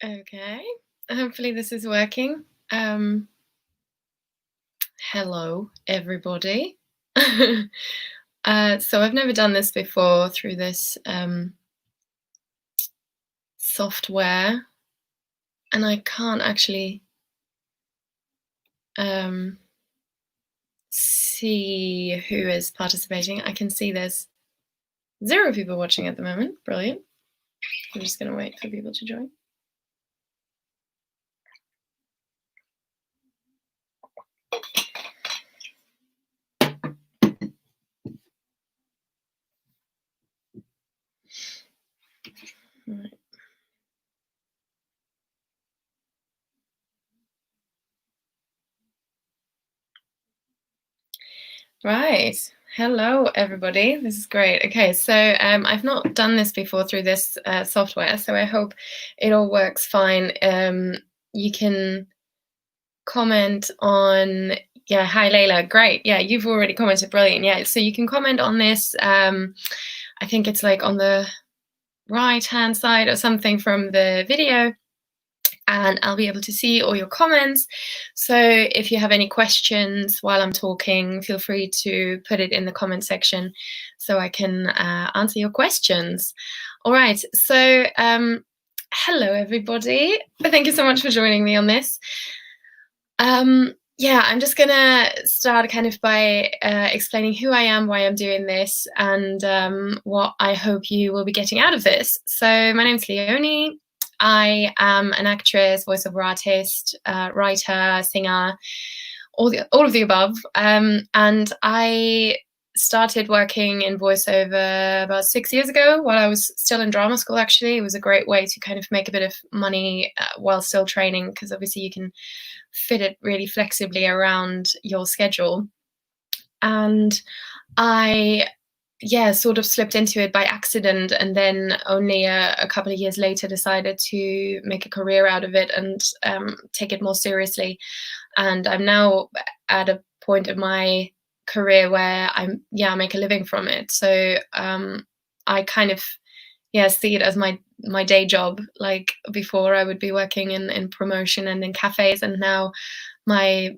Okay, hopefully this is working. Hello, everybody. So I've never done this before through this software, and I can't actually see who is participating. I can see there's 0 people watching at the moment. Brilliant. I'm just going to wait for people to join. Right. Right. Hello, everybody. This is great. Okay, so I've not done this before through this software, so I hope it all works fine. You can comment on, yeah, hi, Layla. Great. Yeah, you've already commented. Brilliant. Yeah, so you can comment on this. I think it's like on the right-hand side or something from the video, and I'll be able to see all your comments. So if you have any questions while I'm talking, feel free to put it in the comment section so I can answer your questions. All right, so hello, everybody. Thank you so much for joining me on this. Yeah, I'm just gonna start kind of by explaining who I am, why I'm doing this, and what I hope you will be getting out of this. So my name's Leonie. I am an actress, voiceover artist, writer, singer, all of the above. And I started working in voiceover about 6 years ago while I was still in drama school, actually. It was a great way to kind of make a bit of money while still training, because obviously you can fit it really flexibly around your schedule. And I sort of slipped into it by accident, and then only a couple of years later decided to make a career out of it and take it more seriously. And I'm now at a point of my career where I make a living from it. So I kind of see it as my day job. Like before, I would be working in promotion and in cafes, and now my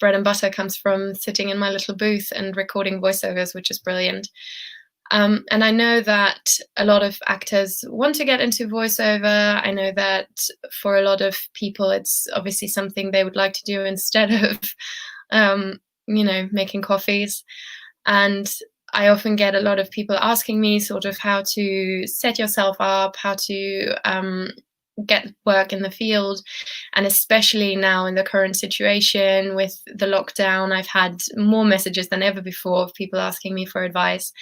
bread and butter comes from sitting in my little booth and recording voiceovers, which is brilliant. And I know that a lot of actors want to get into voiceover. I know that for a lot of people, it's obviously something they would like to do instead of, making coffees. And I often get a lot of people asking me sort of how to set yourself up, how to get work in the field. And especially now in the current situation with the lockdown, I've had more messages than ever before of people asking me for advice.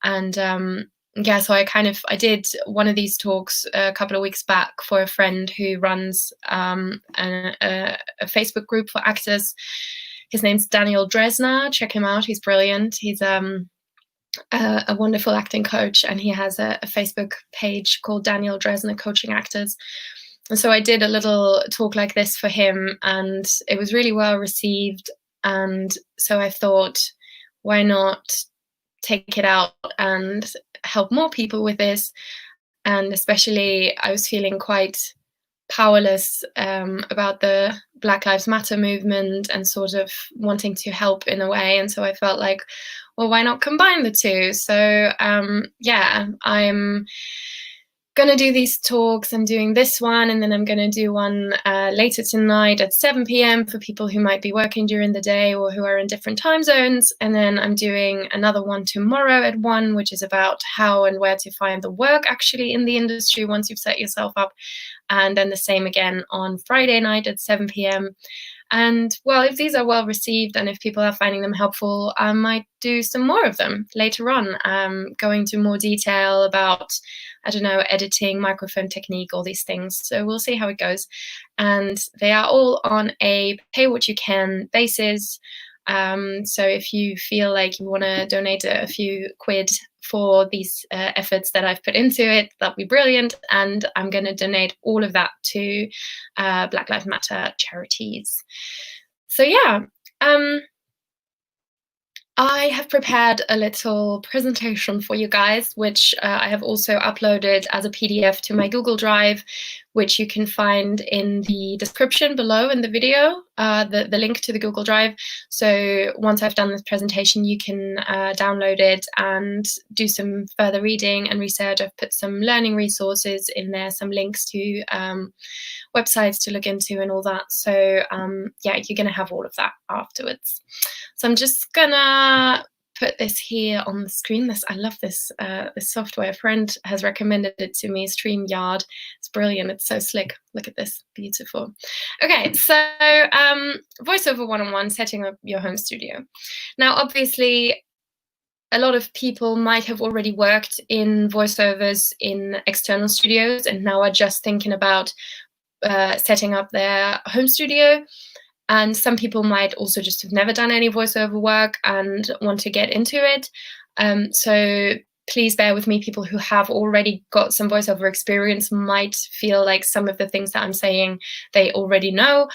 And so I did one of these talks a couple of weeks back for a friend who runs a Facebook group for actors. His name's Daniel Dresner. Check him out. He's brilliant. He's a wonderful acting coach, and he has a Facebook page called Daniel Dresner Coaching Actors. And so I did a little talk like this for him, and it was really well received. And so I thought, why not take it out and help more people with this? And especially, I was feeling quite powerless about the Black Lives Matter movement and sort of wanting to help in a way. And so I felt like, well, why not combine the two? So I'm gonna do these talks. I'm doing this one, and then I'm gonna do one later tonight at 7 p.m. for people who might be working during the day or who are in different time zones. And then I'm doing another one tomorrow at 1, which is about how and where to find the work actually in the industry once you've set yourself up. And then the same again on Friday night at 7 p.m. And well, if these are well received and if people are finding them helpful, I might do some more of them later on, going into more detail about, I don't know, editing, microphone technique, all these things. So we'll see how it goes. And they are all on a pay what you can basis. So if you feel like you want to donate a few quid for these efforts that I've put into it, that'd be brilliant. And I'm going to donate all of that to Black Lives Matter charities. So I have prepared a little presentation for you guys, which I have also uploaded as a PDF to my Google Drive, which you can find in the description below in the video, the link to the Google Drive. So once I've done this presentation, you can download it and do some further reading and research. I've put some learning resources in there, some links to websites to look into and all that. So yeah, you're going to have all of that afterwards. So I'm just gonna put this here on the screen. I love this this software. A friend has recommended it to me, StreamYard. It's brilliant. It's so slick. Look at this, beautiful. Okay, so voiceover 101, setting up your home studio. Now, obviously, a lot of people might have already worked in voiceovers in external studios and now are just thinking about setting up their home studio. And some people might also just have never done any voiceover work and want to get into it. So please bear with me. People who have already got some voiceover experience might feel like some of the things that I'm saying they already know,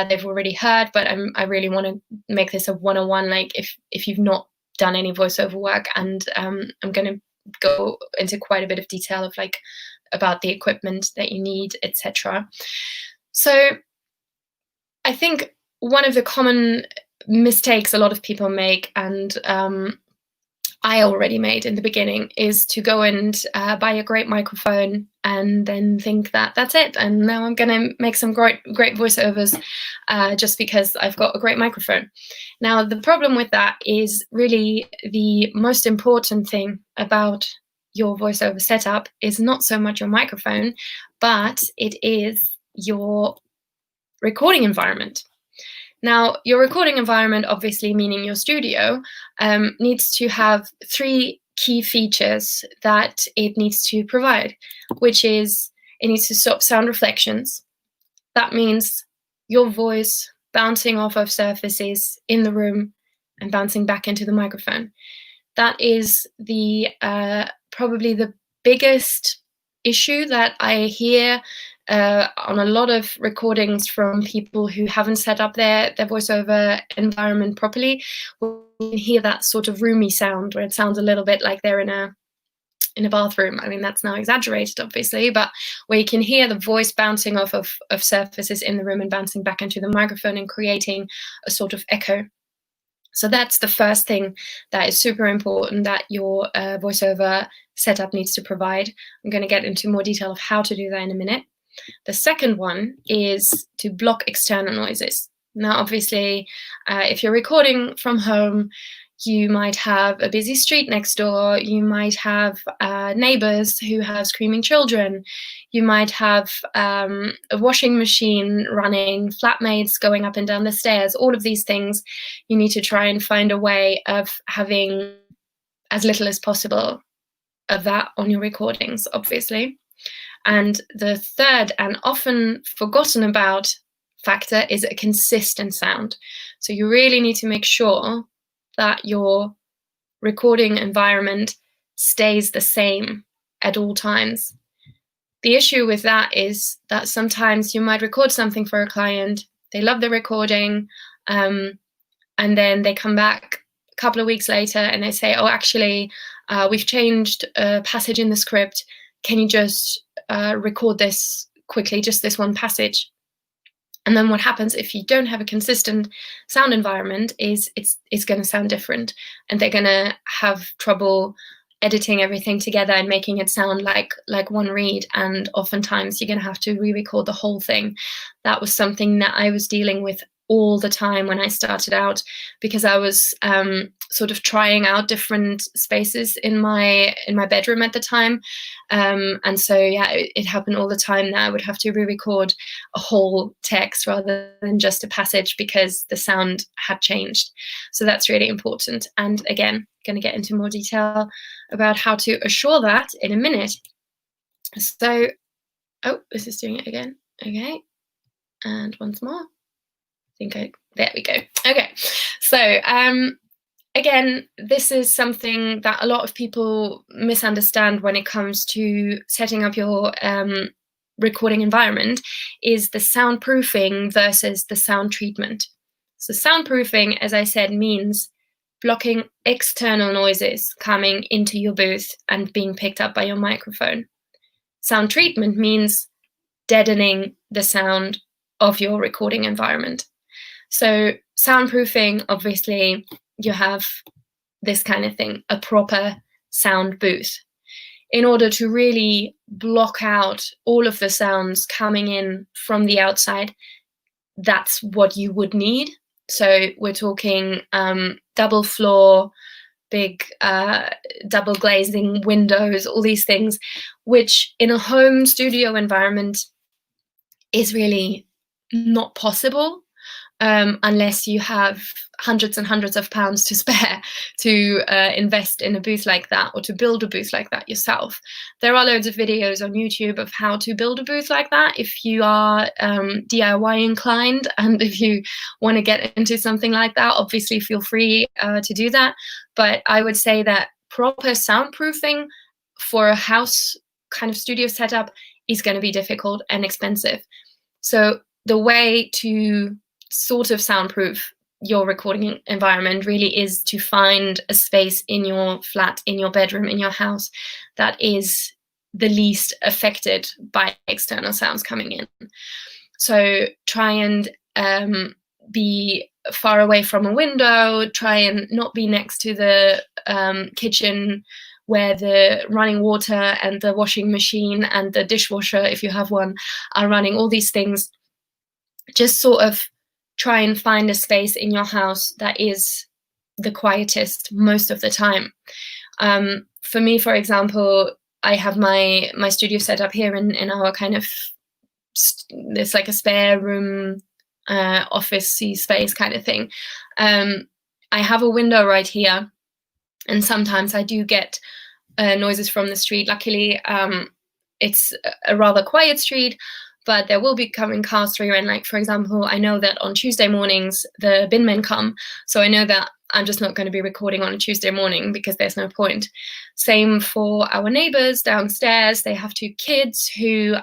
they've already heard, but I really want to make this a 101, like if you've not done any voiceover work, and I'm going to go into quite a bit of detail of like about the equipment that you need, etc. So I think one of the common mistakes a lot of people make, and I already made in the beginning, is to go and buy a great microphone and then think that that's it, and now I'm going to make some great voiceovers just because I've got a great microphone. Now, the problem with that is really the most important thing about your voiceover setup is not so much your microphone, but it is your recording environment. Now, your recording environment, obviously meaning your studio, needs to have 3 key features that it needs to provide, which is it needs to stop sound reflections. That means your voice bouncing off of surfaces in the room and bouncing back into the microphone. That is the probably the biggest issue that I hear on a lot of recordings from people who haven't set up their voiceover environment properly. We can hear that sort of roomy sound where it sounds a little bit like they're in a bathroom. I mean, that's now exaggerated, obviously, but where you can hear the voice bouncing off of surfaces in the room and bouncing back into the microphone and creating a sort of echo. So that's the first thing that is super important that your voiceover setup needs to provide. I'm going to get into more detail of how to do that in a minute. The second one is to block external noises. Now, obviously, if you're recording from home, you might have a busy street next door. You might have neighbors who have screaming children. You might have a washing machine running, flatmates going up and down the stairs. All of these things, you need to try and find a way of having as little as possible of that on your recordings, obviously. And the third and often forgotten about factor is a consistent sound. So you really need to make sure that your recording environment stays the same at all times. The issue with that is that sometimes you might record something for a client, they love the recording, and then they come back a couple of weeks later and they say, oh, actually, we've changed a passage in the script. Can you just record this quickly, just this one passage? And then what happens if you don't have a consistent sound environment is it's going to sound different, and they're going to have trouble editing everything together and making it sound like one read. And oftentimes you're going to have to re-record the whole thing. That was something that I was dealing with all the time when I started out, because I was sort of trying out different spaces in my bedroom at the time, and so yeah, it happened all the time that I would have to re-record a whole text rather than just a passage because the sound had changed. So that's really important. And again, going to get into more detail about how to assure that in a minute. So, oh, this is doing it again. Okay, and once more. There we go. Okay, so again, this is something that a lot of people misunderstand when it comes to setting up your recording environment, is the soundproofing versus the sound treatment. So soundproofing, as I said, means blocking external noises coming into your booth and being picked up by your microphone. Sound treatment means deadening the sound of your recording environment. So soundproofing, obviously, you have this kind of thing, a proper sound booth. In order to really block out all of the sounds coming in from the outside, that's what you would need. So we're talking double floor, big double glazing windows, all these things, which in a home studio environment is really not possible unless you have hundreds and hundreds of pounds to spare to invest in a booth like that, or to build a booth like that yourself. There are loads of videos on YouTube of how to build a booth like that if you are DIY inclined, and if you want to get into something like that, obviously feel free to do that. But I would say that proper soundproofing for a house kind of studio setup is going to be difficult and expensive. So the way to sort of soundproof your recording environment really is to find a space in your flat, in your bedroom, in your house that is the least affected by external sounds coming in. So try and be far away from a window, try and not be next to the kitchen where the running water and the washing machine and the dishwasher, if you have one, are running, all these things. Just sort of try and find a space in your house that is the quietest most of the time. For me, for example, I have my studio set up here in our kind of, there's like a spare room, office-y space kind of thing. I have a window right here, and sometimes I do get noises from the street. Luckily, it's a rather quiet street, but there will be coming cars through. And like, for example, I know that on Tuesday mornings, the bin men come. So I know that I'm just not going to be recording on a Tuesday morning because there's no point. Same for our neighbors downstairs. They have 2 kids who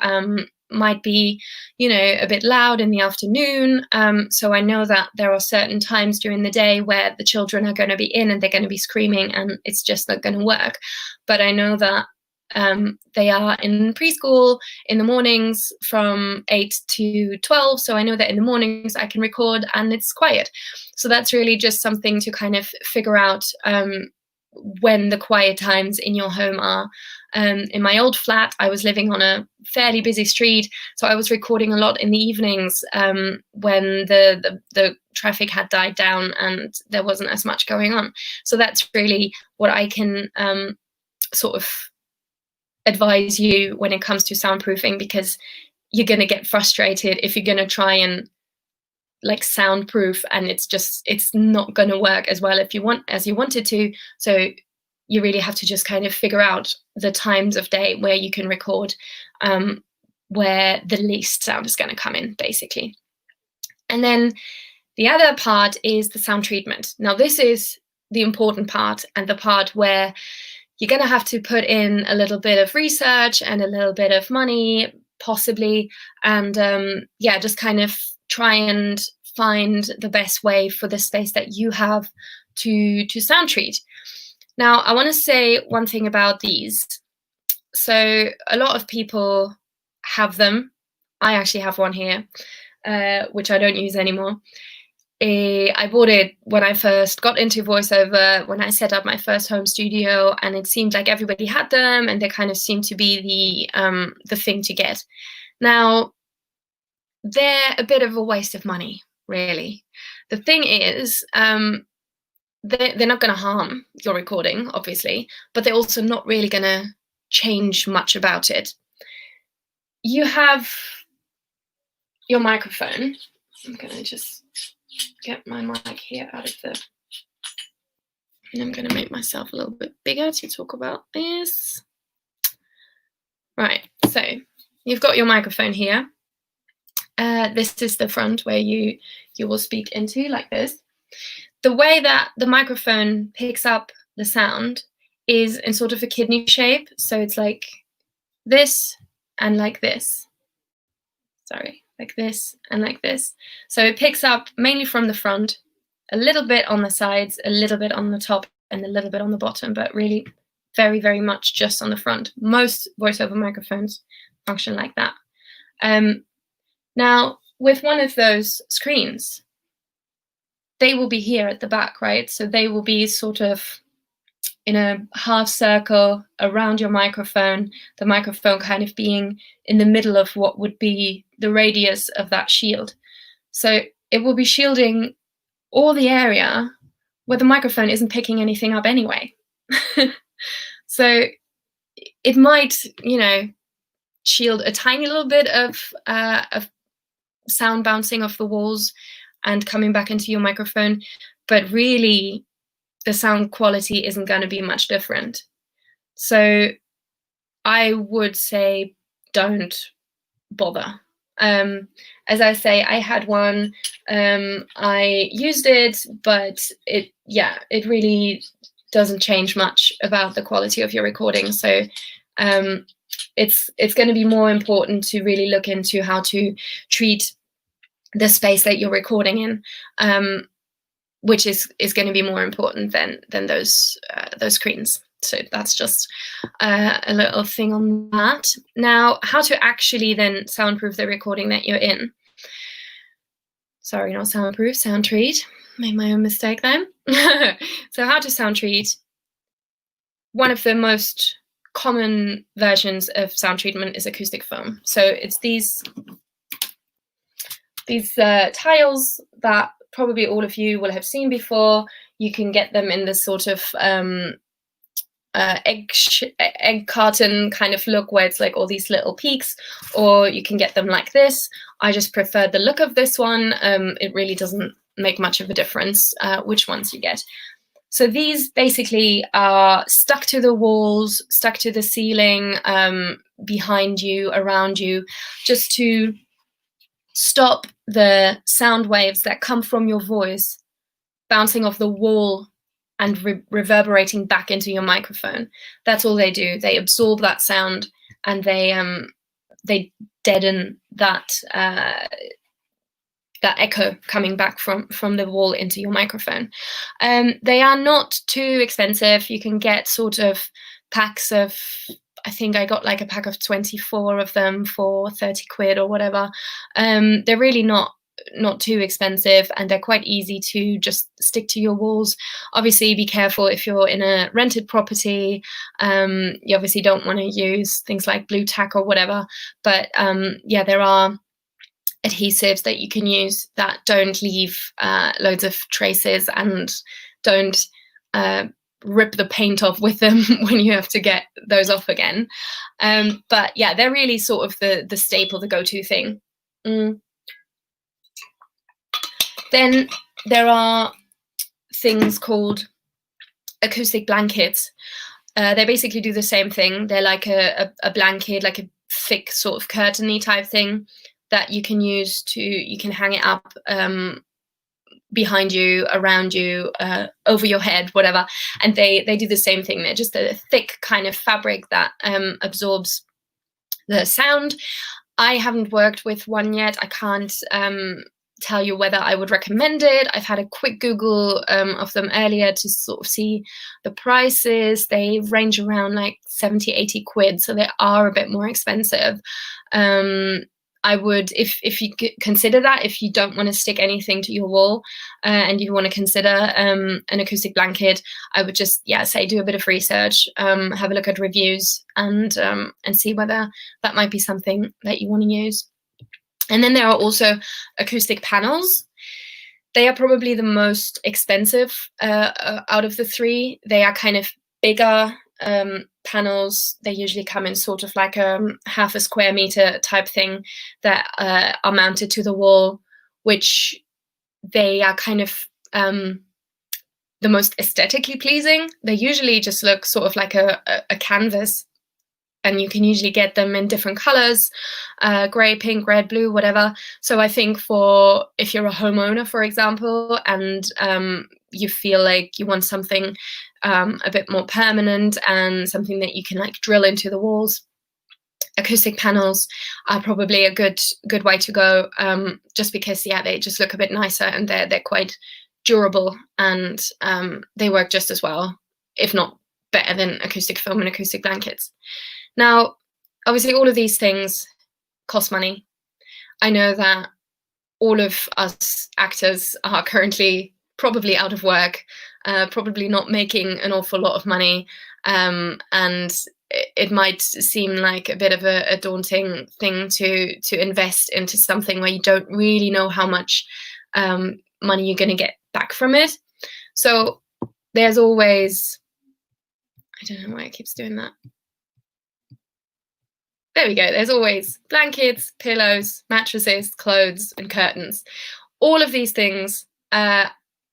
might be, you know, a bit loud in the afternoon. So I know that there are certain times during the day where the children are going to be in and they're going to be screaming, and it's just not going to work. But I know that they are in preschool in the mornings from 8 to 12. So I know that in the mornings I can record and it's quiet. So that's really just something to kind of figure out when the quiet times in your home are. In my old flat, I was living on a fairly busy street, so I was recording a lot in the evenings when the traffic had died down and there wasn't as much going on. So that's really what I can sort of advise you when it comes to soundproofing, because you're going to get frustrated if you're going to try and like soundproof and it's not going to work as well as you wanted to. So you really have to just kind of figure out the times of day where you can record, where the least sound is going to come in, basically. And then the other part is the sound treatment. Now this is the important part, and the part where you're going to have to put in a little bit of research and a little bit of money, possibly, and yeah, just kind of try and find the best way for the space that you have to sound treat. Now, I want to say one thing about these. So a lot of people have them. I actually have one here, which I don't use anymore. I bought it when I first got into voiceover, when I set up my first home studio, and it seemed like everybody had them, and they kind of seemed to be the thing to get. Now, they're a bit of a waste of money, really. The thing is, they're not going to harm your recording, obviously, but they're also not really going to change much about it. You have your microphone. I'm going to just get my mic here out of the, and I'm going to make myself a little bit bigger to talk about this. Right, so you've got your microphone here. This is the front where you will speak into, like this. The way that the microphone picks up the sound is in sort of a kidney shape. So it's like this and like this. Sorry, like this and like this. So it picks up mainly from the front, a little bit on the sides, a little bit on the top, and a little bit on the bottom, but really very, very much just on the front. Most voiceover microphones function like that. Now, with one of those screens, they will be here at the back, right? So they will be sort of in a half circle around your microphone, the microphone kind of being in the middle of what would be the radius of that shield. So it will be shielding all the area where the microphone isn't picking anything up anyway. So it might, shield a tiny little bit of sound bouncing off the walls and coming back into your microphone, but really the sound quality isn't going to be much different. So I would say don't bother. As I say, I had one, I used it, but it really doesn't change much about the quality of your recording. So it's going to be more important to really look into how to treat the space that you're recording in, which is going to be more important than those screens. So that's just a little thing on that. Now, how to actually then soundproof the recording that you're in. Sorry, not soundproof, sound treat. Made my own mistake then. So how to sound treat. One of the most common versions of sound treatment is acoustic foam. So it's these tiles that probably all of you will have seen before. You can get them in this sort of egg carton kind of look where it's like all these little peaks, or you can get them like this. I just prefer the look of this one. It really doesn't make much of a difference which ones you get. So these basically are stuck to the walls, stuck to the ceiling, behind you, around you, just to stop the sound waves that come from your voice bouncing off the wall and reverberating back into your microphone. That's all they do. They absorb that sound and they deaden that that echo coming back from the wall into your microphone. They are not too expensive. You can get sort of packs of, I think I got like a pack of 24 of them for 30 quid or whatever. They're really not too expensive, and they're quite easy to just stick to your walls. Obviously, be careful if you're in a rented property. You obviously don't want to use things like blue tack or whatever, but yeah, there are adhesives that you can use that don't leave loads of traces and don't rip the paint off with them when you have to get those off again. But yeah, they're really sort of the staple, the go-to thing. Then there are things called acoustic blankets. They basically do the same thing. They're like a blanket, like a thick sort of curtain-y type thing that you can use you can hang it up behind you, around you, over your head, whatever. And they do the same thing. They're just a thick kind of fabric that absorbs the sound. I haven't worked with one yet. I can't tell you whether I would recommend it. I've had a quick Google of them earlier to sort of see the prices. They range around like 70, 80 quid, so they are a bit more expensive. I would, if you consider that, if you don't want to stick anything to your wall and you want to consider an acoustic blanket, I would just, say do a bit of research, have a look at reviews, and see whether that might be something that you want to use. And then there are also acoustic panels. They are probably the most expensive out of the three. They are kind of bigger panels. They usually come in sort of like a half a square meter type thing that are mounted to the wall, which they are kind of the most aesthetically pleasing. They usually just look sort of like a canvas, and you can usually get them in different colors, gray, pink, red, blue, whatever. So I think if you're a homeowner, for example, and you feel like you want something a bit more permanent and something that you can like drill into the walls, acoustic panels are probably a good way to go, just because they just look a bit nicer, and they're quite durable, and they work just as well, if not better, than acoustic foam and acoustic blankets. Now, obviously, all of these things cost money. I know that all of us actors are currently probably out of work, probably not making an awful lot of money, and it might seem like a bit of a daunting thing to invest into something where you don't really know how much money you're going to get back from it. So there's always, I don't know why it keeps doing that. There we go. There's always blankets, pillows, mattresses, clothes, and curtains. All of these things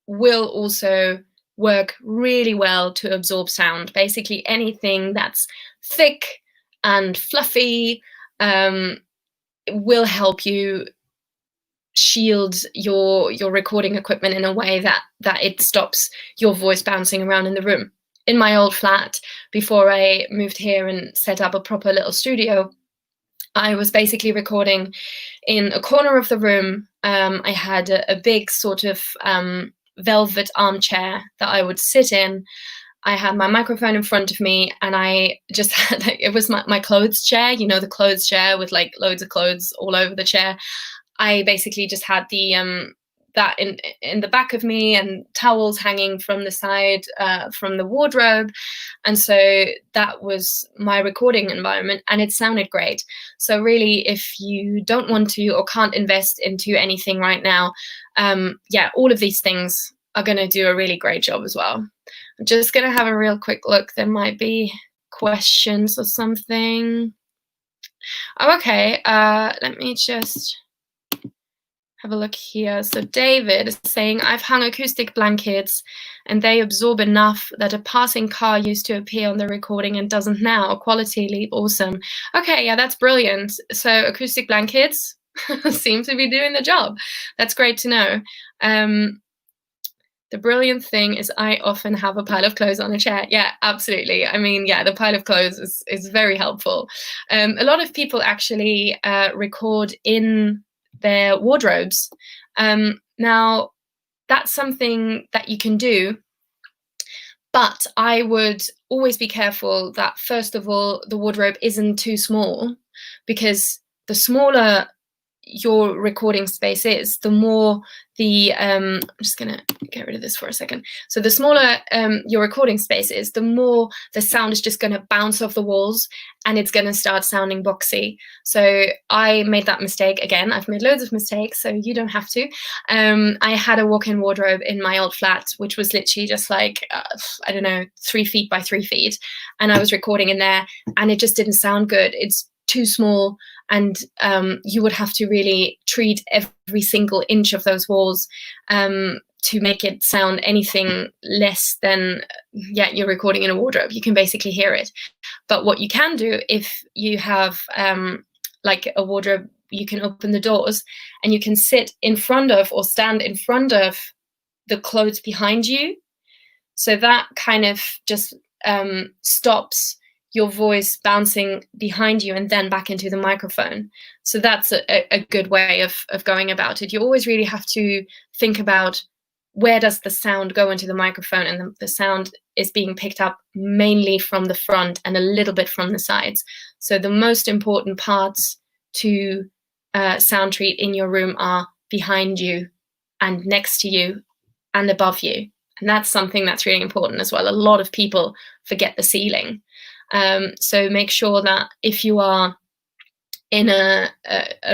will also work really well to absorb sound. Basically, anything that's thick and fluffy will help you shield your recording equipment in a way that it stops your voice bouncing around in the room. In my old flat, before I moved here and set up a proper little studio, I was basically recording in a corner of the room. I had a big sort of velvet armchair that I would sit in. I had my microphone in front of me, and I just had, it was my clothes chair, you know, the clothes chair with like loads of clothes all over the chair. I basically just had the that in the back of me, and towels hanging from the side from the wardrobe, and so that was my recording environment, and it sounded great. So really, if you don't want to or can't invest into anything right now, yeah, all of these things are going to do a really great job as well. I'm just going to have a real quick look. There might be questions or something. Oh, okay. Let me just have a look here. So David is saying, I've hung acoustic blankets and they absorb enough that a passing car used to appear on the recording and doesn't now. Quality leap, awesome. Okay, yeah, that's brilliant. So acoustic blankets seem to be doing the job. That's great to know. The brilliant thing is I often have a pile of clothes on a chair. Yeah, absolutely. I mean, yeah, the pile of clothes is very helpful. A lot of people actually record in their wardrobes. Now, that's something that you can do, but I would always be careful that, first of all, the wardrobe isn't too small, because the smaller your recording space is, the more the I'm just gonna get rid of this for a second. So the smaller your recording space is, the more the sound is just gonna bounce off the walls and it's gonna start sounding boxy. So I made that mistake again. I've made loads of mistakes, so you don't have to. I had a walk-in wardrobe in my old flat, which was literally just like I don't know, 3 feet by 3 feet, and I was recording in there, and it just didn't sound good. It's too small, and you would have to really treat every single inch of those walls to make it sound anything less than, yeah, you're recording in a wardrobe. You can basically hear it. But what you can do, if you have like a wardrobe, you can open the doors and you can sit in front of or stand in front of the clothes behind you. So that kind of just stops your voice bouncing behind you and then back into the microphone. So that's a good way of going about it. You always really have to think about, where does the sound go into the microphone? And the sound is being picked up mainly from the front and a little bit from the sides. So the most important parts to sound treat in your room are behind you and next to you and above you. And that's something that's really important as well. A lot of people forget the ceiling. So make sure that if you are in a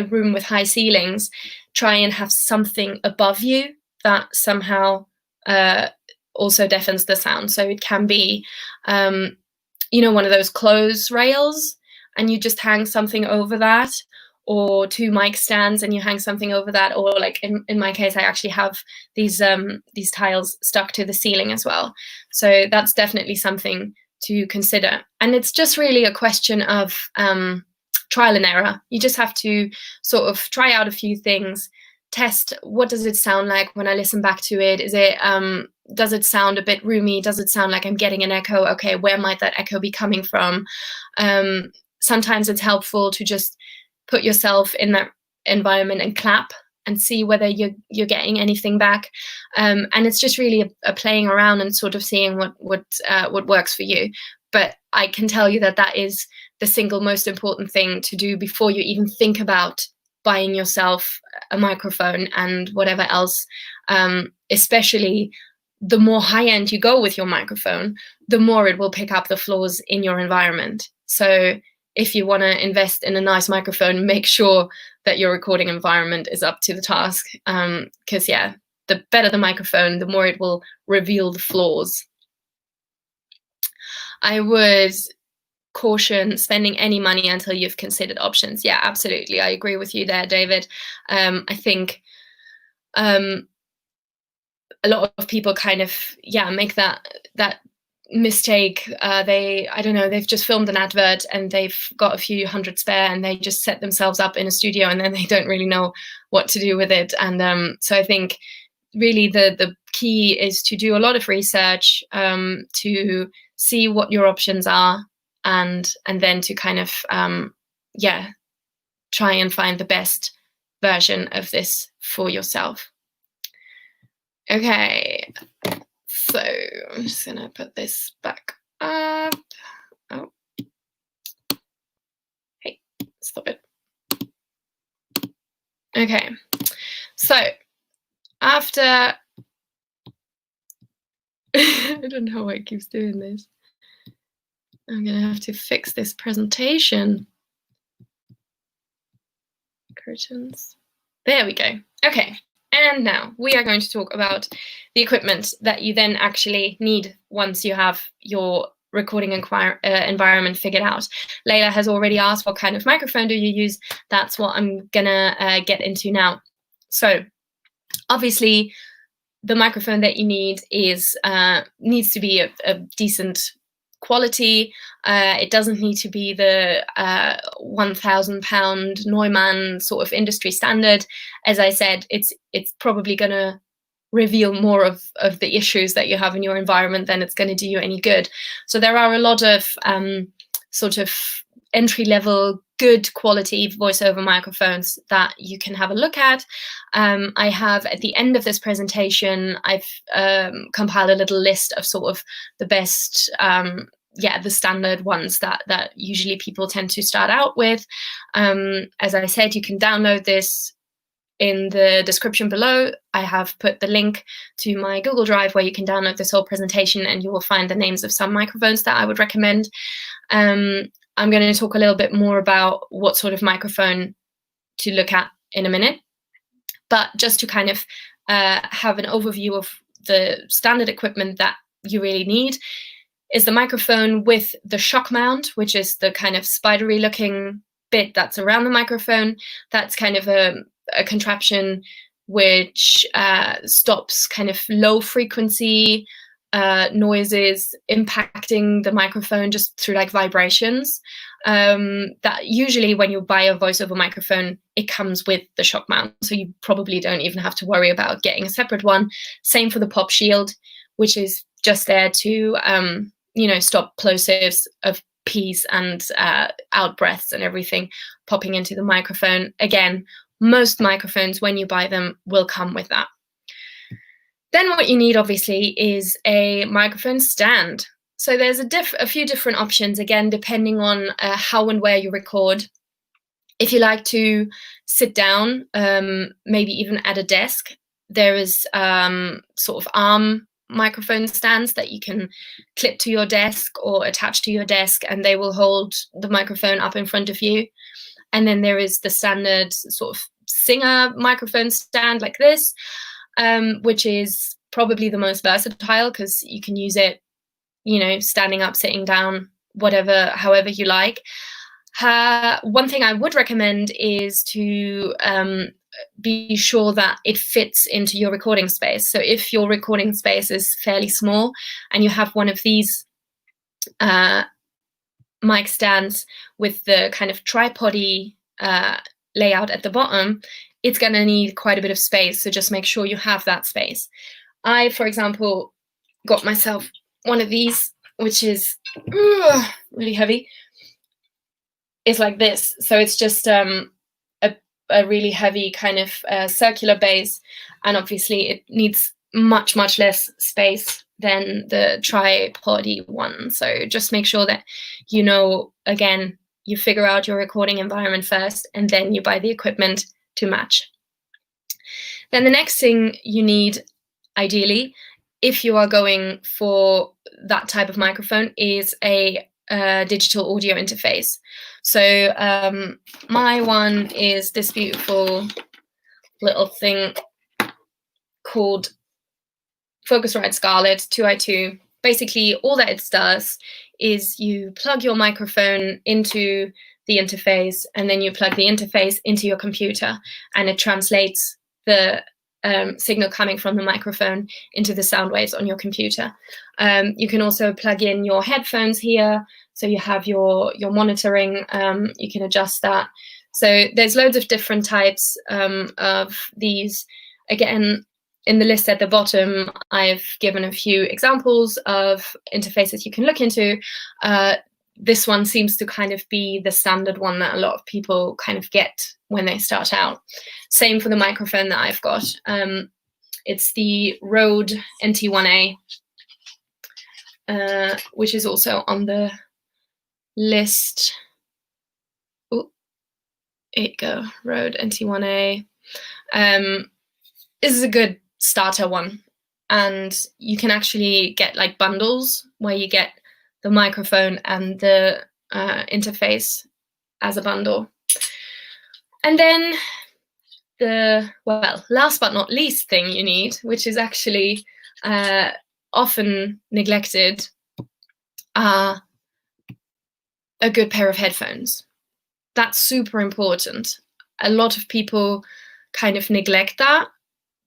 room with high ceilings, try and have something above you that somehow also deafens the sound. So it can be, you know, one of those clothes rails, and you just hang something over that, or 2 mic stands and you hang something over that, or like in my case, I actually have these tiles stuck to the ceiling as well. So that's definitely something to consider. And it's just really a question of trial and error. You just have to sort of try out a few things, test, what does it sound like when I listen back to it? Is it does it sound a bit roomy? Does it sound like I'm getting an echo? Okay, where might that echo be coming from? Sometimes it's helpful to just put yourself in that environment and clap and see whether you're getting anything back. And it's just really a playing around and sort of seeing what works for you. But I can tell you that is the single most important thing to do before you even think about buying yourself a microphone and whatever else, especially the more high-end you go with your microphone, the more it will pick up the flaws in your environment. So if you want to invest in a nice microphone, make sure that your recording environment is up to the task. Because yeah, the better the microphone, the more it will reveal the flaws. I would caution spending any money until you've considered options. Yeah, absolutely. I agree with you there, David. I think a lot of people kind of, make that mistake. I don't know, they've just filmed an advert and they've got a few hundred spare and they just set themselves up in a studio and then they don't really know what to do with it. And so I think really the key is to do a lot of research, to see what your options are, and then to kind of try and find the best version of this for yourself. Okay, so I'm just gonna put this back up. Oh, hey, stop it. Okay, so after I don't know why it keeps doing this. I'm gonna have to fix this presentation. Curtains. There we go. Okay, and now we are going to talk about the equipment that you then actually need once you have your recording environment figured out. Layla has already asked, what kind of microphone do you use? That's what I'm gonna get into now. So obviously the microphone that you need is needs to be a decent quality. It doesn't need to be the £1,000 Neumann sort of industry standard. As I said, it's probably going to reveal more of the issues that you have in your environment than it's going to do you any good. So there are a lot of sort of entry-level, good quality voiceover microphones that you can have a look at. I have, at the end of this presentation, I've compiled a little list of sort of the best, the standard ones that usually people tend to start out with. As I said, you can download this in the description below. I have put the link to my Google Drive where you can download this whole presentation, and you will find the names of some microphones that I would recommend. I'm going to talk a little bit more about what sort of microphone to look at in a minute. But just to kind of have an overview of the standard equipment that you really need is the microphone with the shock mount, which is the kind of spidery looking bit that's around the microphone. That's kind of a contraption which stops kind of low frequency noises impacting the microphone just through like vibrations. That usually when you buy a voiceover microphone, it comes with the shock mount, so you probably don't even have to worry about getting a separate one. Same for the pop shield, which is just there to stop plosives of P's and out breaths and everything popping into the microphone. Again, most microphones, when you buy them, will come with that. Then what you need, obviously, is a microphone stand. So there's a few different options, again, depending on how and where you record. If you like to sit down, maybe even at a desk, there is sort of arm microphone stands that you can clip to your desk or attach to your desk, and they will hold the microphone up in front of you. And then there is the standard sort of singer microphone stand like this, which is probably the most versatile because you can use it, standing up, sitting down, however you like. One thing I would recommend is to be sure that it fits into your recording space. So if your recording space is fairly small and you have one of these mic stands with the kind of tripod-y layout at the bottom, it's going to need quite a bit of space. So just make sure you have that space. I, for example, got myself one of these, which is really heavy. It's like this. So it's just a really heavy kind of circular base. And obviously it needs much, much less space than the tripod-y one. So just make sure that again, you figure out your recording environment first, and then you buy the equipment to match. Then the next thing you need, ideally, if you are going for that type of microphone, is a digital audio interface. So my one is this beautiful little thing called Focusrite Scarlett 2i2. Basically, all that it does is you plug your microphone into the interface, and then you plug the interface into your computer, and it translates the signal coming from the microphone into the sound waves on your computer. You can also plug in your headphones here, so you have your monitoring. You can adjust that. So there's loads of different types of these. Again, in the list at the bottom, I've given a few examples of interfaces you can look into. This one seems to kind of be the standard one that a lot of people kind of get when they start out. Same for the microphone that I've got. It's the Rode NT1A, which is also on the list. Oh, here you go, Rode NT1A. This is a good starter one, and you can actually get like bundles where you get the microphone and the interface as a bundle. And then the, well, last but not least thing you need, which is actually often neglected, are a good pair of headphones. That's super important. A lot of people kind of neglect that,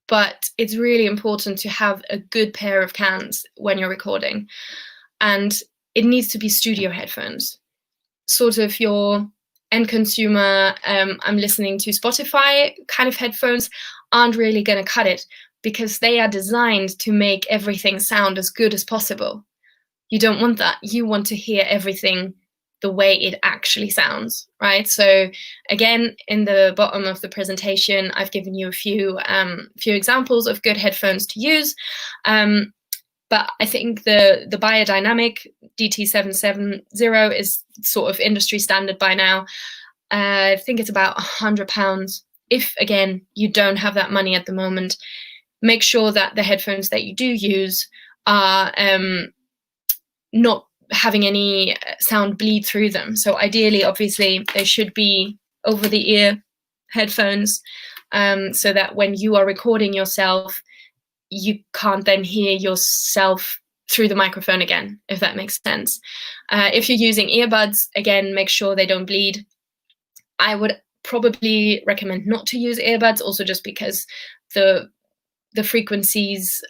but it's really important to have a good pair of cans when you're recording. And it needs to be studio headphones. Sort of your end consumer, I'm listening to Spotify kind of headphones aren't really going to cut it, because they are designed to make everything sound as good as possible. You don't want that. You want to hear everything the way it actually sounds, right? So again, in the bottom of the presentation, I've given you a few examples of good headphones to use. But I think the Biodynamic DT770 is sort of industry standard by now. I think it's about £100. If, again, you don't have that money at the moment, make sure that the headphones that you do use are not having any sound bleed through them. So ideally, obviously, they should be over-the-ear headphones, so that when you are recording yourself, you can't then hear yourself through the microphone again, if that makes sense. If you're using earbuds, again, make sure they don't bleed. I would probably recommend not to use earbuds, also just because the frequencies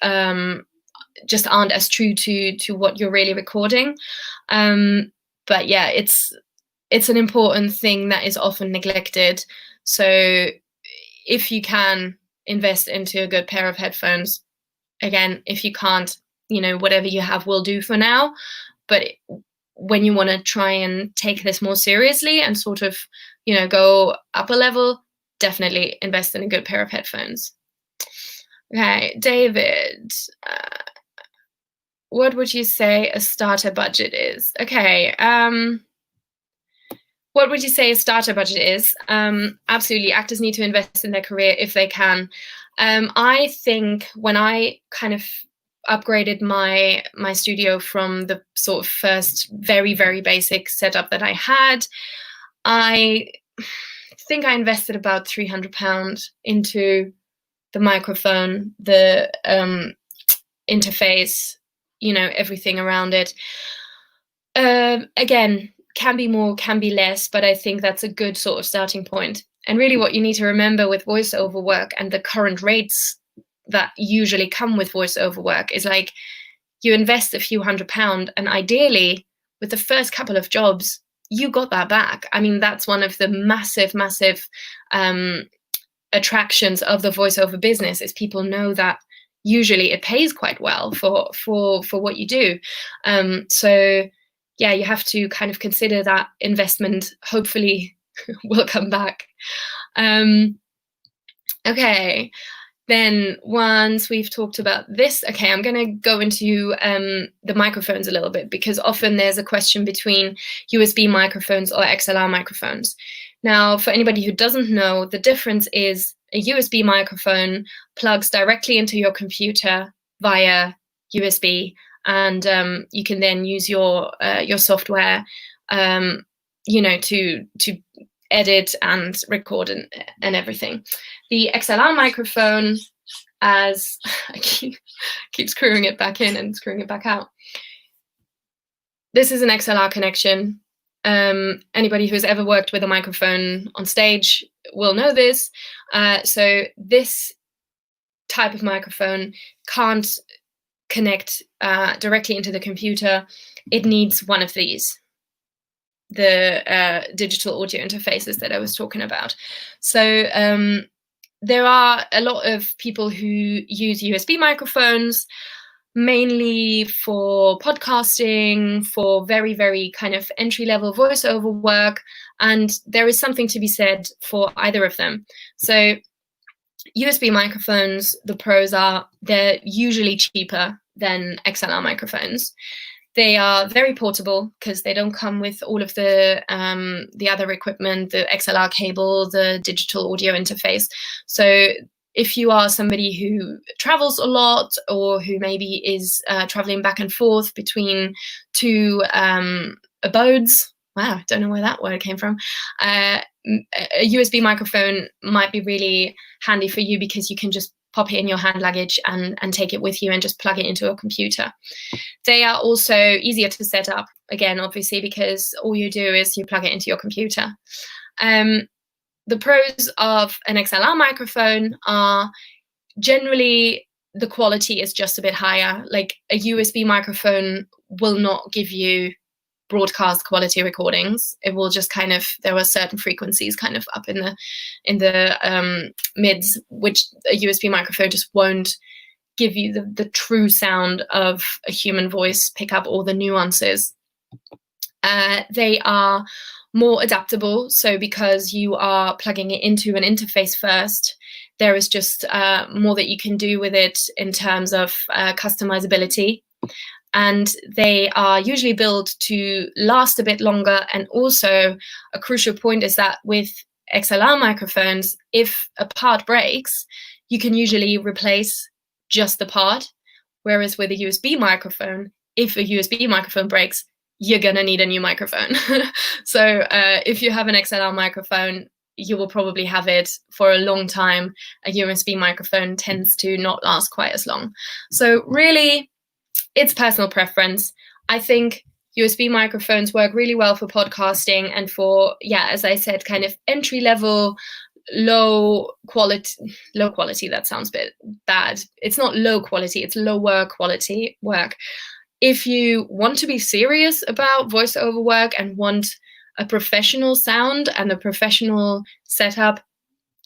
just aren't as true to what you're really recording. But yeah, it's an important thing that is often neglected. So if you can, invest into a good pair of headphones. Again, if you can't, whatever you have will do for now. But when you want to try and take this more seriously and sort of, go up a level, definitely invest in a good pair of headphones. Okay, David, what would you say a starter budget is? Okay, what would you say a starter budget is? Absolutely, actors need to invest in their career if they can. I think when I kind of upgraded my studio from the sort of first very, very basic setup that I had, I think I invested about £300 into the microphone, the interface, everything around it. Again, can be more, can be less, but I think that's a good sort of starting point. And really what you need to remember with voiceover work and the current rates that usually come with voiceover work is like you invest a few £100 and ideally with the first couple of jobs, you got that back. I mean, that's one of the massive, massive attractions of the voiceover business is people know that usually it pays quite well for what you do. So yeah, you have to kind of consider that investment hopefully will come back. Okay, Then once we've talked about this, okay, I'm going to go into the microphones a little bit, because often there's a question between USB microphones or XLR microphones. Now, for anybody who doesn't know, the difference is a USB microphone plugs directly into your computer via USB, and you can then use your software, to edit and record and everything. The XLR microphone, as I keep screwing it back in and screwing it back out. This is an XLR connection. Anybody who's ever worked with a microphone on stage will know this. So this type of microphone can't connect directly into the computer. It needs one of these, the digital audio interfaces that I was talking about. So there are a lot of people who use USB microphones, mainly for podcasting, for very, very kind of entry-level voiceover work, and there is something to be said for either of them. So USB microphones, the pros are they're usually cheaper than XLR microphones. They are very portable because they don't come with all of the other equipment, the XLR cable, the digital audio interface. So if you are somebody who travels a lot, or who maybe is traveling back and forth between two abodes, wow, I don't know where that word came from, a USB microphone might be really handy for you, because you can just pop it in your hand luggage and take it with you and just plug it into a computer. They are also easier to set up, again, obviously, because all you do is you plug it into your computer. The pros of an XLR microphone are generally the quality is just a bit higher. Like a USB microphone will not give you broadcast quality recordings. It will just kind of, there are certain frequencies kind of up in the mids, which a USB microphone just won't give you the true sound of a human voice, pick up all the nuances. They are more adaptable. So because you are plugging it into an interface first, there is just more that you can do with it in terms of customizability. And they are usually built to last a bit longer. And also a crucial point is that with XLR microphones, if a part breaks, you can usually replace just the part. Whereas with a USB microphone, if a USB microphone breaks, you're going to need a new microphone. So if you have an XLR microphone, you will probably have it for a long time. A USB microphone tends to not last quite as long. So really, it's personal preference. I think USB microphones work really well for podcasting and for, yeah, as I said, kind of entry-level, low quality, that sounds a bit bad. It's not low quality, it's lower quality work. If you want to be serious about voiceover work and want a professional sound and a professional setup,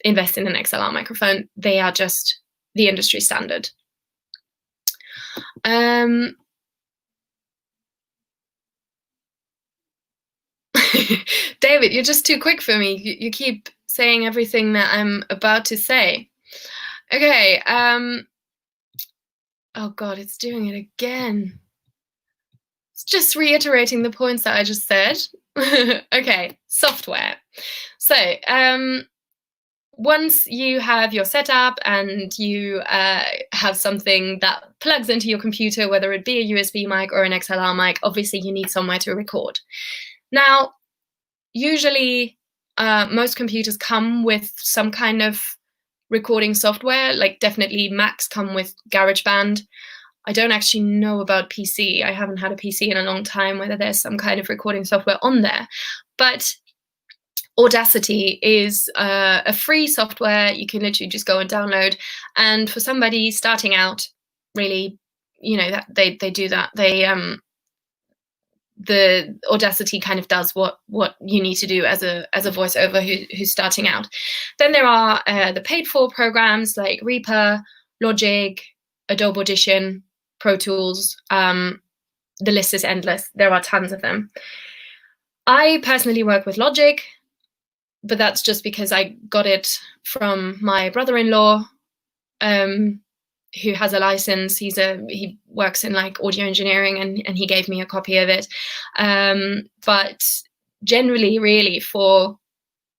invest in an XLR microphone. They are just the industry standard. David, you're just too quick for me. You keep saying everything that I'm about to say. Okay. Oh God, it's doing it again. It's just reiterating the points that I just said. Okay, software. So once you have your setup and you have something that plugs into your computer, whether it be a USB mic or an XLR mic, obviously you need somewhere to record. Now, usually most computers come with some kind of recording software, like definitely Macs come with GarageBand. I don't actually know about PC. I haven't had a PC in a long time, whether there's some kind of recording software on there. But Audacity is a free software. You can literally just go and download. And for somebody starting out, really, you know, that they do that. The Audacity kind of does what you need to do as a voiceover who's starting out. Then there are the paid for programs like Reaper, Logic, Adobe Audition, Pro Tools. The list is endless. There are tons of them. I personally work with Logic, but that's just because I got it from my brother-in-law who has a license. He works in like audio engineering, and he gave me a copy of it. But generally, really, for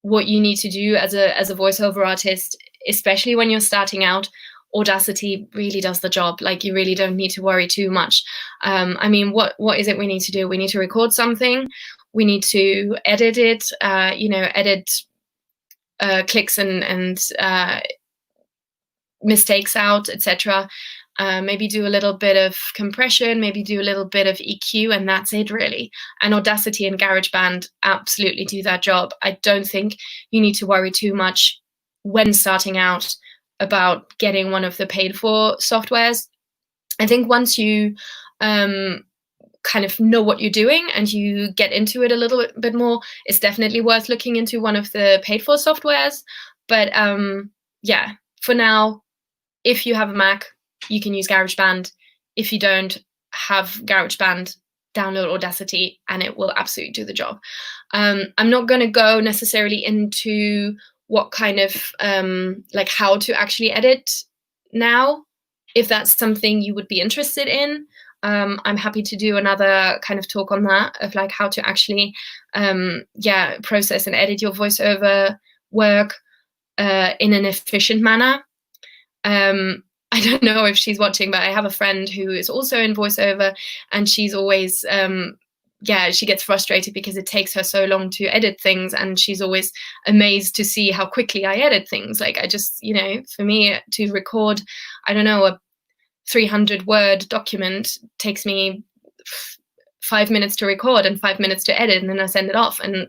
what you need to do as a voiceover artist, especially when you're starting out, Audacity really does the job. Like, you really don't need to worry too much. I mean, what is it we need to do? We need to record something. We need to edit it. Edit clicks and mistakes out, etc. Maybe do a little bit of compression, maybe do a little bit of EQ, and that's it, really. And Audacity and GarageBand absolutely do that job. I don't think you need to worry too much when starting out about getting one of the paid-for softwares. I think once you kind of know what you're doing and you get into it a little bit more, it's definitely worth looking into one of the paid-for softwares. But yeah, for now, if you have a Mac, you can use GarageBand. If you don't have GarageBand, download Audacity and it will absolutely do the job. I'm not going to go necessarily into what kind of like how to actually edit now. If that's something you would be interested in, I'm happy to do another kind of talk on that, of like how to actually process and edit your voiceover work in an efficient manner. I don't know if she's watching, but I have a friend who is also in voiceover, and she's always she gets frustrated because it takes her so long to edit things, and she's always amazed to see how quickly I edit things. Like, I just, for me to record, I don't know, a 300-word document takes me 5 minutes to record and 5 minutes to edit, and then I send it off. And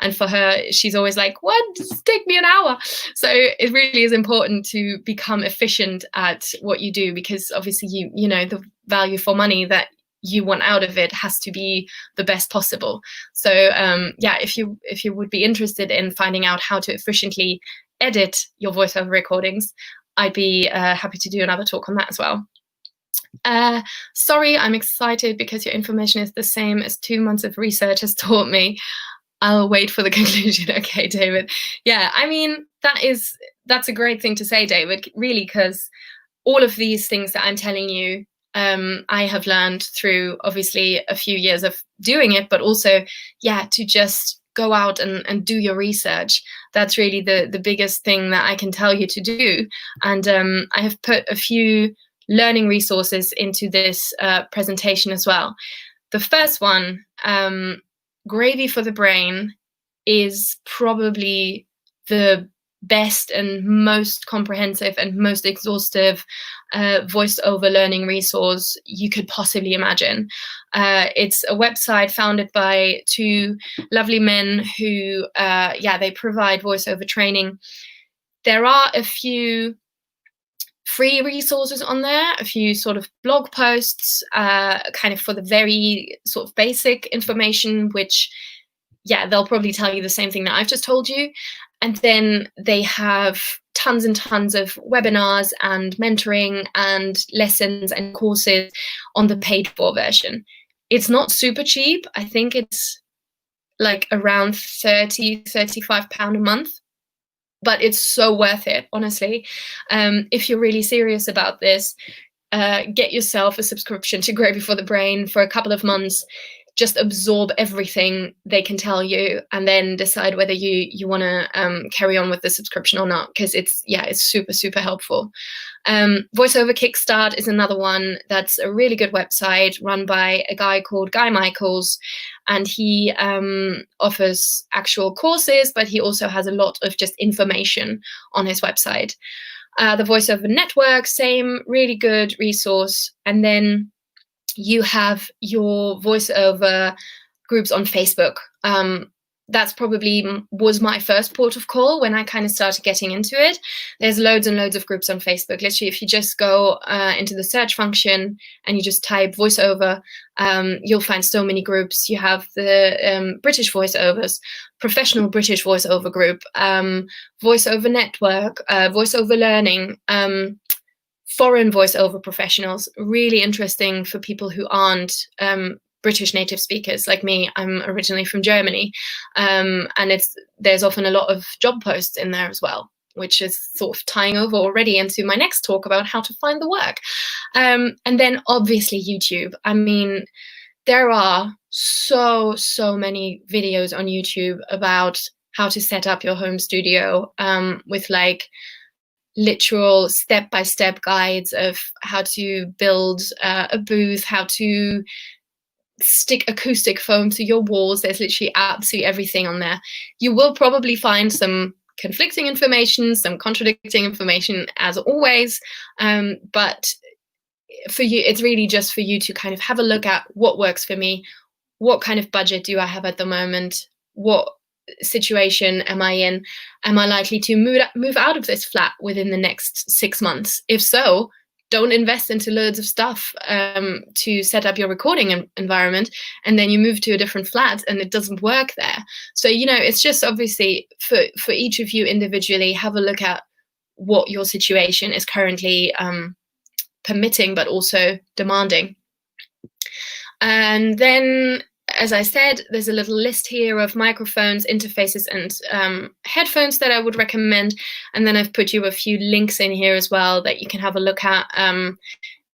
and for her, she's always like, what, just take me an hour. So it really is important to become efficient at what you do, because obviously the value for money that you want out of it has to be the best possible. So if you would be interested in finding out how to efficiently edit your voiceover recordings, I'd be happy to do another talk on that as well. Sorry, I'm excited because your information is the same as 2 months of research has taught me. I'll wait for the conclusion. Okay, David. Yeah, I mean, that's a great thing to say, David, really, because all of these things that I'm telling you, I have learned through obviously a few years of doing it, but also, to just go out and do your research. That's really the biggest thing that I can tell you to do. And I have put a few learning resources into this presentation as well. The first one, Gravy for the Brain, is probably the best and most comprehensive and most exhaustive voiceover learning resource you could possibly imagine. It's a website founded by two lovely men who, they provide voiceover training. There are a few free resources on there, a few sort of blog posts, kind of for the very sort of basic information, which, they'll probably tell you the same thing that I've just told you. And then they have tons and tons of webinars and mentoring and lessons and courses on the paid for version. It's not super cheap. I think it's like around £35 a month. But it's so worth it, honestly. If you're really serious about this, get yourself a subscription to Gravy for the Brain for a couple of months. Just absorb everything they can tell you, and then decide whether you want to carry on with the subscription or not, because it's super, super helpful. Voiceover Kickstart is another one that's a really good website run by a guy called Guy Michaels, and he offers actual courses, but he also has a lot of just information on his website. The Voiceover Network, same, really good resource. And then you have your voiceover groups on Facebook. That's probably was my first port of call when I kind of started getting into it. There's loads and loads of groups on Facebook. Literally, if you just go into the search function and you just type voiceover, you'll find so many groups. You have the British voiceovers, professional British voiceover group, voiceover network, voiceover learning, foreign voiceover professionals. Really interesting for people who aren't British native speakers like me. I'm originally from Germany, and there's often a lot of job posts in there as well, which is sort of tying over already into my next talk about how to find the work. And then obviously YouTube. I mean, there are so many videos on YouTube about how to set up your home studio, with like literal step-by-step guides of how to build a booth, how to stick acoustic foam to your walls. There's literally absolutely everything on there. You will probably find some conflicting information, some contradicting information, as always, but for you, it's really just for you to kind of have a look at what works for me. What kind of budget do I have at the moment? What situation am I in? Am I likely to move out of this flat within the next 6 months? If so, don't invest into loads of stuff to set up your recording environment, and then you move to a different flat and it doesn't work there. So, you know, it's just obviously for each of you individually, have a look at what your situation is currently permitting, but also demanding. And then, as I said, there's a little list here of microphones, interfaces, and headphones that I would recommend. And then I've put you a few links in here as well that you can have a look at,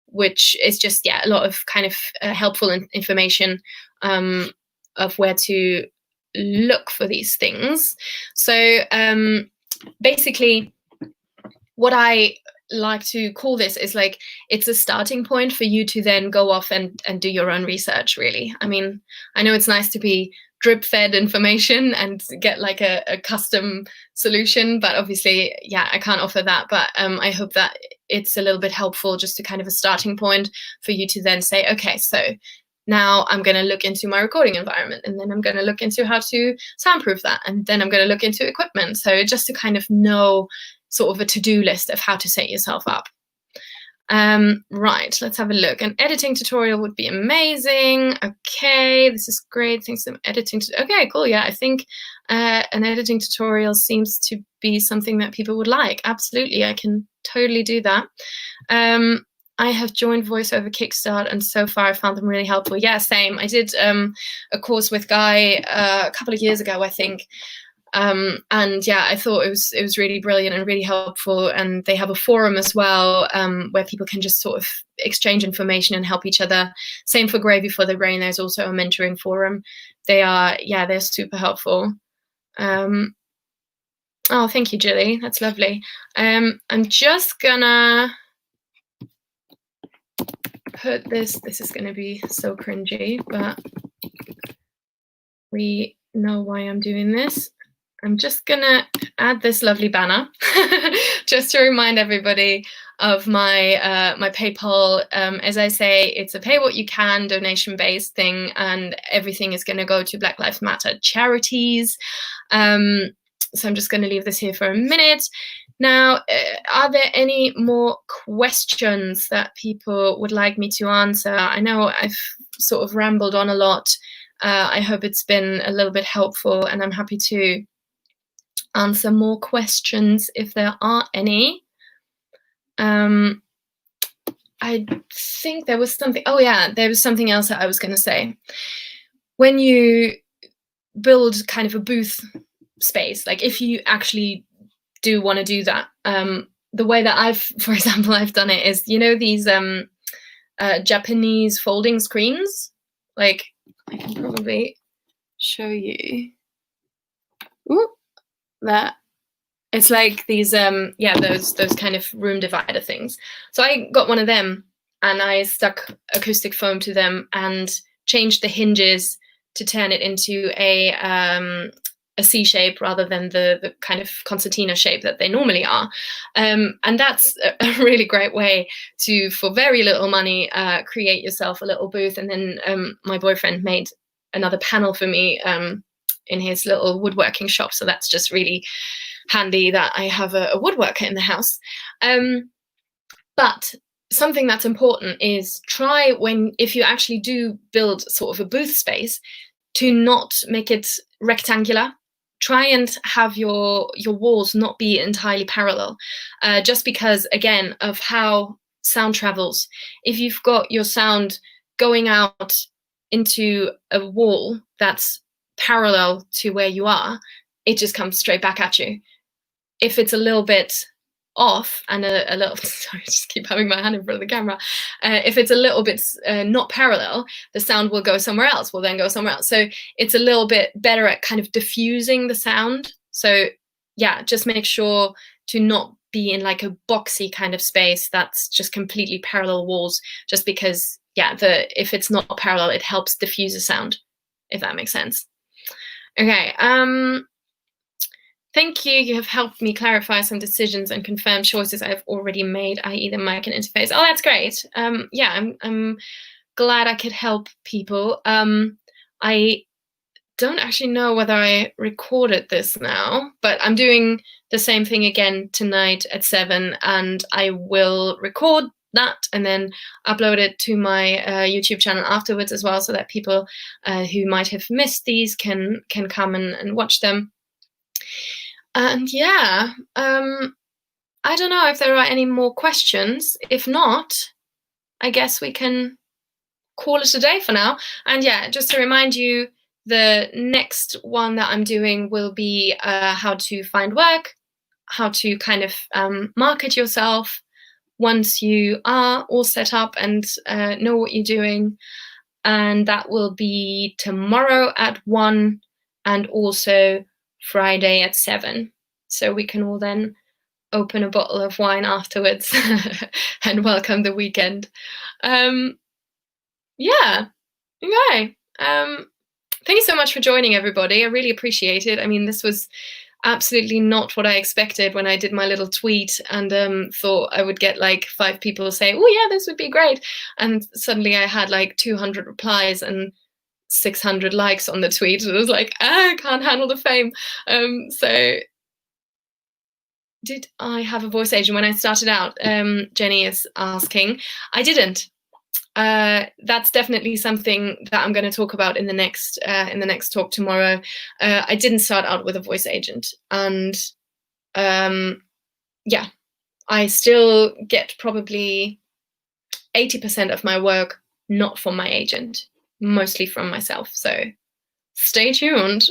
which is just, yeah, a lot of kind of helpful information of where to look for these things. So basically, what I like to call this is like, it's a starting point for you to then go off and do your own research, really. I mean, I know it's nice to be drip fed information and get like a custom solution, but obviously, yeah, I can't offer that. But I hope that it's a little bit helpful, just to kind of a starting point for you to then say, okay, so now I'm going to look into my recording environment, and then I'm going to look into how to soundproof that, and then I'm going to look into equipment. So just to kind of know sort of a to-do list of how to set yourself up. Right, let's have a look. An editing tutorial would be amazing. Okay, this is great. Thanks for editing. Okay, cool. Yeah, I think an editing tutorial seems to be something that people would like. Absolutely, I can totally do that. I have joined Voiceover Kickstart, and so far I found them really helpful. Yeah, same. I did a course with Guy a couple of years ago, I think. And yeah, I thought it was really brilliant and really helpful. And they have a forum as well, where people can just sort of exchange information and help each other. Same for Gravy for the Brain. There's also a mentoring forum. They're super helpful. Oh, thank you, Julie. That's lovely. I'm just gonna put this is gonna be so cringy, but we know why I'm doing this. I'm just gonna add this lovely banner just to remind everybody of my my PayPal. As I say, it's a pay what you can donation-based thing, and everything is gonna go to Black Lives Matter charities. So I'm just gonna leave this here for a minute. Now, are there any more questions that people would like me to answer? I know I've sort of rambled on a lot. I hope it's been a little bit helpful, and I'm happy to answer more questions if there are any. I think there was something, oh yeah, there was something else that I was going to say. When you build kind of a booth space, like if you actually do want to do that, the way that for example, I've done it is, you know, these Japanese folding screens, like I can probably show you. Ooh. That it's like these those kind of room divider things. So I got one of them, and I stuck acoustic foam to them and changed the hinges to turn it into a C shape rather than the kind of concertina shape that they normally are. And that's a really great way to, for very little money, create yourself a little booth. And then my boyfriend made another panel for me in his little woodworking shop. So that's just really handy that I have a woodworker in the house. But something that's important is try, if you actually do build sort of a booth space, to not make it rectangular. Try and have your walls not be entirely parallel, just because, again, of how sound travels. If you've got your sound going out into a wall that's parallel to where you are, it just comes straight back at you. if it's a little bit off and a little, sorry, I just keep having my hand in front of the camera. If it's a little bit not parallel, the sound will go somewhere else, will then go somewhere else. So it's a little bit better at kind of diffusing the sound. So yeah, just make sure to not be in like a boxy kind of space that's just completely parallel walls, just because, yeah, if it's not parallel, it helps diffuse the sound, if that makes sense. Okay, thank you. You have helped me clarify some decisions and confirm choices I've already made, i.e. the mic and interface. Oh, that's great. Yeah, I'm glad I could help people. I don't actually know whether I recorded this now, but I'm doing the same thing again tonight at 7, and I will record that and then upload it to my YouTube channel afterwards as well, so that people who might have missed these can come and watch them. And yeah, I don't know if there are any more questions. If not, I guess we can call it a day for now. And yeah, just to remind you, the next one that I'm doing will be how to find work, how to kind of market yourself once you are all set up and know what you're doing. And that will be tomorrow at 1 and also Friday at 7. So we can all then open a bottle of wine afterwards and welcome the weekend. Yeah, okay. Thank you so much for joining, everybody. I really appreciate it. I mean, this was absolutely not what I expected when I did my little tweet and thought I would get like 5 people say, oh yeah, this would be great. And suddenly I had like 200 replies and 600 likes on the tweet. It was like, I can't handle the fame. So did I have a voice agent when I started out? Jenny is asking. I didn't. That's definitely something that I'm going to talk about in the next talk tomorrow. I didn't start out with a voice agent, and yeah, I still get probably 80% of my work not from my agent, mostly from myself. So stay tuned.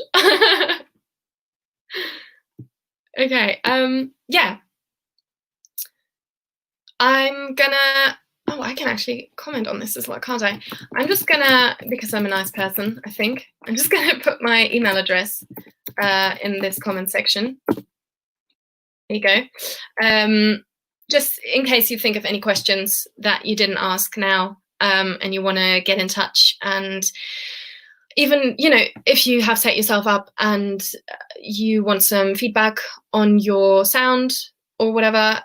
Okay. Yeah. I'm gonna. Oh, I can actually comment on this as well, can't I? I'm just gonna, because I'm a nice person, I think, I'm just gonna put my email address in this comment section. There you go. Just in case you think of any questions that you didn't ask now, and you want to get in touch, and even, you know, if you have set yourself up and you want some feedback on your sound or whatever,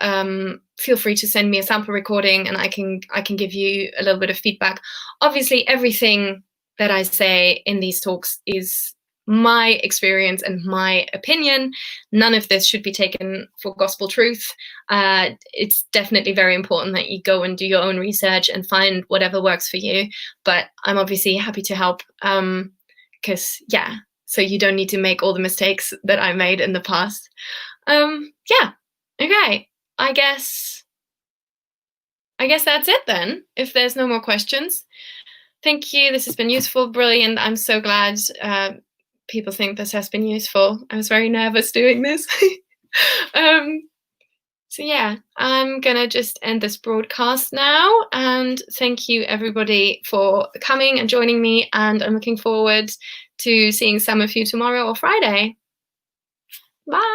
feel free to send me a sample recording and I can give you a little bit of feedback. Obviously, everything that I say in these talks is my experience and my opinion. None of this should be taken for gospel truth. It's definitely very important that you go and do your own research and find whatever works for you. But I'm obviously happy to help, because yeah, so you don't need to make all the mistakes that I made in the past. Yeah, okay. I guess that's it then, if there's no more questions. Thank you. This has been useful, brilliant. I'm so glad people think this has been useful. I was very nervous doing this. So yeah, I'm gonna just end this broadcast now, and thank you everybody for coming and joining me, and I'm looking forward to seeing some of you tomorrow or Friday. Bye.